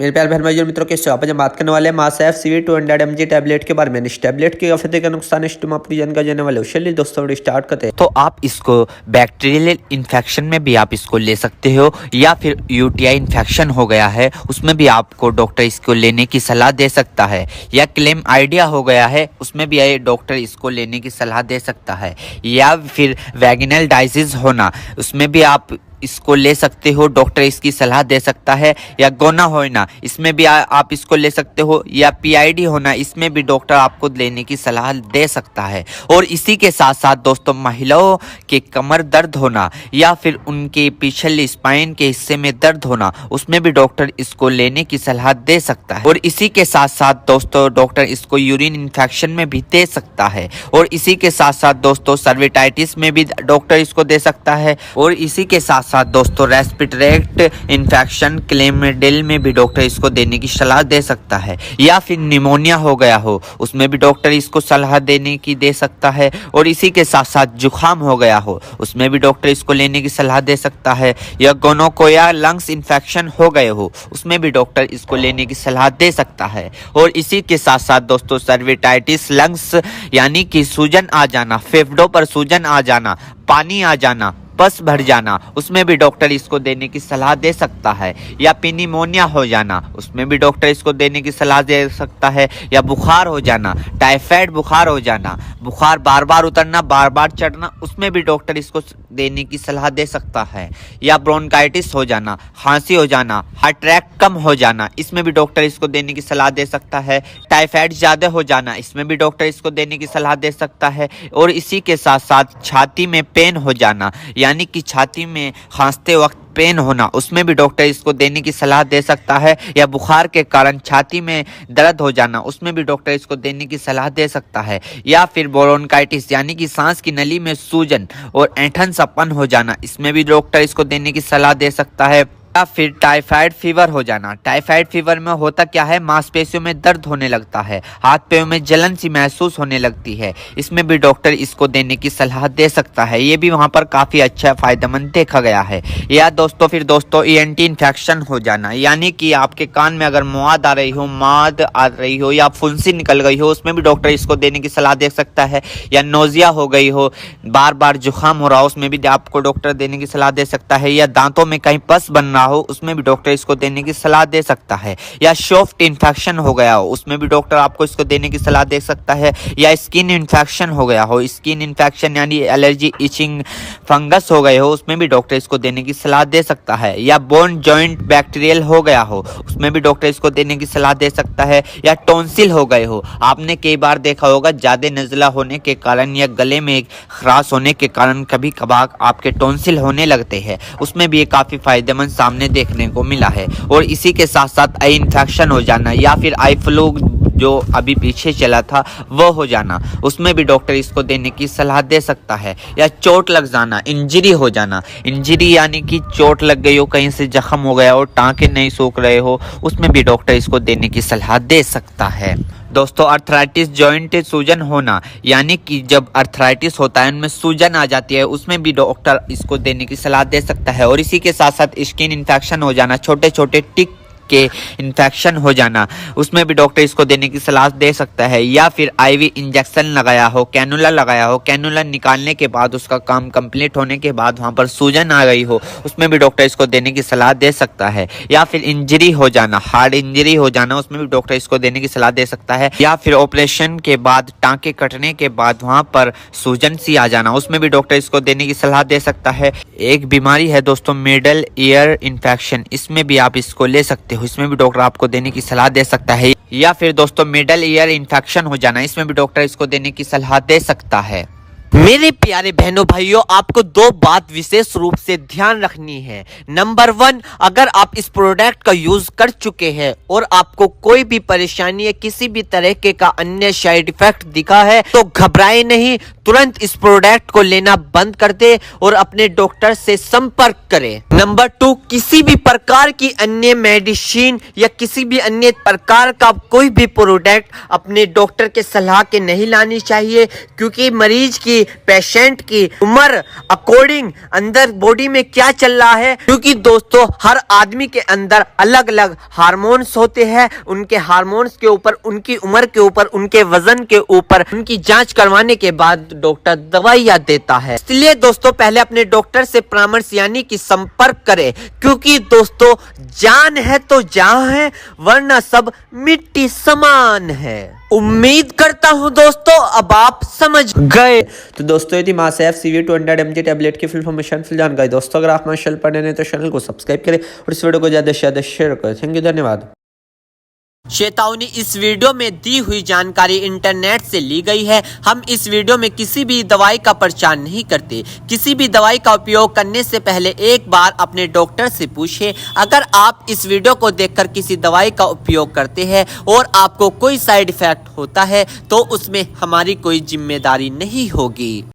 मेरे प्यारे बहन भाइयों मित्रों, कैसे हो आप? आज हम बात करने वाले हैं मासेफ CV 200 mg टैबलेट के बारे में। इस टैबलेट के अफेदे का नुकसान इस तुम अपनी जानकारी जानने वाले हो। चलिए दोस्तों वीडियो स्टार्ट करते हैं। तो आप इसको बैक्टीरियल इन्फेक्शन में भी आप इसको ले सकते हो, या फिर यूटीआई इन्फेक्शन हो गया है उसमें भी आपको डॉक्टर इसको लेने की सलाह दे सकता है, या क्लेम आइडिया हो गया है उसमें भी डॉक्टर इसको लेने की सलाह दे सकता है, या फिर वैगिनल डाइजिस होना उसमें भी आप इसको ले सकते हो, डॉक्टर इसकी सलाह दे सकता है, या गोना होना इसमें भी आप इसको ले सकते हो, या पीआईडी होना इसमें भी डॉक्टर आपको लेने की सलाह दे सकता है। और इसी के साथ साथ दोस्तों महिलाओं के कमर दर्द होना या फिर उनके पिछले स्पाइन के हिस्से में दर्द होना उसमें भी डॉक्टर इसको लेने की सलाह दे सकता है। और इसी के साथ साथ दोस्तों डॉक्टर इसको यूरिन इन्फेक्शन में भी दे सकता है। और इसी के साथ साथ दोस्तों सर्विटाइटिस में भी डॉक्टर इसको दे सकता है। और इसी के साथ साथ दोस्तों रेस्पिरेटरी इन्फेक्शन क्लेमिडियल में भी डॉक्टर इसको देने की सलाह दे सकता है, या फिर निमोनिया हो गया हो उसमें भी डॉक्टर इसको सलाह देने की दे सकता है। और इसी के साथ साथ जुखाम हो गया हो उसमें भी डॉक्टर इसको लेने की सलाह दे सकता है, या गोनोकोया लंग्स इन्फेक्शन हो गए हो उसमें भी डॉक्टर इसको लेने की सलाह दे सकता है। और इसी के साथ साथ दोस्तों सर्विटाइटिस लंग्स यानी कि सूजन आ जाना, फेफड़ों पर सूजन आ जाना, पानी आ जाना, बस भर जाना उसमें भी डॉक्टर इसको देने की सलाह दे सकता है, या निमोनिया हो जाना उसमें भी डॉक्टर इसको देने की सलाह दे सकता है, या बुखार हो जाना, टाइफाइड बुखार हो जाना, बुखार बार बार उतरना बार बार चढ़ना उसमें भी डॉक्टर इसको देने की सलाह दे सकता है, या ब्रोंकाइटिस हो जाना, खांसी हो जाना, हार्ट अटैक कम हो जाना इसमें भी डॉक्टर इसको देने की सलाह दे सकता है, टाइफाइड ज़्यादा हो जाना इसमें भी डॉक्टर इसको देने की सलाह दे सकता है। और इसी के साथ साथ छाती में पेन हो जाना यानी कि छाती में खांसते वक्त पेन होना उसमें भी डॉक्टर इसको देने की सलाह दे सकता है, या बुखार के कारण छाती में दर्द हो जाना उसमें भी डॉक्टर इसको देने की सलाह दे सकता है, या फिर ब्रोंकाइटिस यानी कि सांस की नली में सूजन और ऐंठन सपन हो जाना इसमें भी डॉक्टर इसको देने की सलाह दे सकता है, या फिर टाइफाइड फीवर हो जाना। टाइफाइड फीवर में होता क्या है, मांसपेशियों में दर्द होने लगता है, हाथ पैरों में जलन सी महसूस होने लगती है, इसमें भी डॉक्टर इसको देने की सलाह दे सकता है। ये भी वहां पर काफी अच्छा फायदेमंद देखा गया है। या दोस्तों फिर दोस्तों ENT इन्फेक्शन हो जाना यानी कि आपके कान में अगर मौद आ रही हो या फुंसी निकल गई हो उसमें भी डॉक्टर इसको देने की सलाह दे सकता है, या नोजिया हो गई हो, बार बार जुकाम हो रहा हो उसमें भी आपको डॉक्टर देने की सलाह दे सकता है, या दांतों में कहीं पस बन हो उसमें भी डॉक्टर इसको देने की सलाह दे सकता है, या सॉफ्ट इन्फेक्शन हो गया हो उसमें भी डॉक्टर आपको इसको देने की सलाह दे सकता है, या स्किन इन्फेक्शन हो गया हो, स्किन इन्फेक्शन यानी एलर्जी इचिंग फंगस हो गए हो उसमें भी डॉक्टर इसको देने की सलाह दे सकता है, या बोन जॉइंट बैक्टीरियल हो गया हो उसमें भी डॉक्टर इसको देने की सलाह दे सकता है, या टॉन्सिल हो गए हो। आपने कई बार देखा होगा ज्यादा नजला होने के कारण या गले में खराश होने के कारण कभी कभार आपके टॉन्सिल होने लगते हैं उसमें भी ये काफी फायदेमंद सामने देखने को मिला है। और इसी के साथ साथ आई इन्फेक्शन हो जाना या फिर आई फ्लू जो अभी पीछे चला था वो हो जाना उसमें भी डॉक्टर इसको देने की सलाह दे सकता है, या चोट लग जाना, इंजरी हो जाना, इंजरी यानी कि चोट लग गई हो, कहीं से जख्म हो गया हो, टांके नहीं सूख रहे हो उसमें भी डॉक्टर इसको देने की सलाह दे सकता है। दोस्तों अर्थराइटिस जॉइंट सूजन होना यानी कि जब अर्थराइटिस होता है उनमें सूजन आ जाती है उसमें भी डॉक्टर इसको देने की सलाह दे सकता है। और इसी के साथ साथ स्किन इन्फेक्शन हो जाना, छोटे छोटे टिक के इन्फेक्शन हो जाना उसमें भी डॉक्टर इसको देने की सलाह दे सकता है, या फिर आईवी इंजेक्शन लगाया हो, कैनुला लगाया हो, कैनुला निकालने के बाद उसका काम कंप्लीट होने के बाद वहां पर सूजन आ गई हो उसमें भी डॉक्टर इसको देने की सलाह दे सकता है, या फिर इंजरी हो जाना, हार्ड इंजरी हो जाना उसमें भी डॉक्टर इसको देने की सलाह दे सकता है, या फिर ऑपरेशन के बाद टांके कटने के बाद वहां पर सूजन सी आ जाना उसमें भी डॉक्टर इसको देने की सलाह दे सकता है। एक बीमारी है दोस्तों मिडल ईयर इन्फेक्शन, इसमें भी आप इसको ले सकते हो, इसमें भी डॉक्टर आपको देने की सलाह दे सकता है, या फिर दोस्तों मिडल ईयर इन्फेक्शन हो जाना इसमें भी डॉक्टर इसको देने की सलाह दे सकता है। मेरे प्यारे बहनों भाइयों, आपको दो बात विशेष रूप से ध्यान रखनी है। नंबर 1, अगर आप इस प्रोडक्ट का यूज कर चुके हैं और आपको कोई भी परेशानी या किसी भी तरह के का अन्य साइड इफेक्ट दिखा है तो घबराए नहीं, तुरंत इस प्रोडक्ट को लेना बंद कर दे और अपने डॉक्टर से संपर्क करें। नंबर 2, किसी भी प्रकार की अन्य मेडिसिन या किसी भी अन्य प्रकार का कोई भी प्रोडक्ट अपने डॉक्टर के सलाह के नहीं लानी चाहिए, क्योंकि मरीज की कि पेशेंट की उम्र अकॉर्डिंग अंदर बॉडी में क्या चल रहा है, क्योंकि दोस्तों हर आदमी के अंदर अलग अलग हार्मोन्स होते हैं। उनके हार्मोन्स के ऊपर, उनकी उम्र के ऊपर, उनके वजन के ऊपर उनकी जांच करवाने के बाद डॉक्टर दवाइयां देता है। इसलिए दोस्तों पहले अपने डॉक्टर से परामर्श यानी कि संपर्क करें, क्योंकि दोस्तों जान है तो जहां है, वरना सब मिट्टी समान है। उम्मीद करता हूं दोस्तों अब आप समझ गए। तो दोस्तों ये थी मासेफ CV200 mg टैबलेट की फुल इन्फॉर्मेशन, फुल जानकारी। दोस्तों अगर आप हमारे चैनल पर नए हैं तो चैनल को सब्सक्राइब करें और इस वीडियो को ज़्यादा से ज़्यादा शेयर करें। थैंक यू, धन्यवाद। चेतावनी, इस वीडियो में दी हुई जानकारी इंटरनेट से ली गई है। हम इस वीडियो में किसी भी दवाई का प्रचार नहीं करते। किसी भी दवाई का उपयोग करने से पहले एक बार अपने डॉक्टर से पूछें। अगर आप इस वीडियो को देखकर किसी दवाई का उपयोग करते हैं और आपको कोई साइड इफेक्ट होता है तो उसमें हमारी कोई जिम्मेदारी नहीं होगी।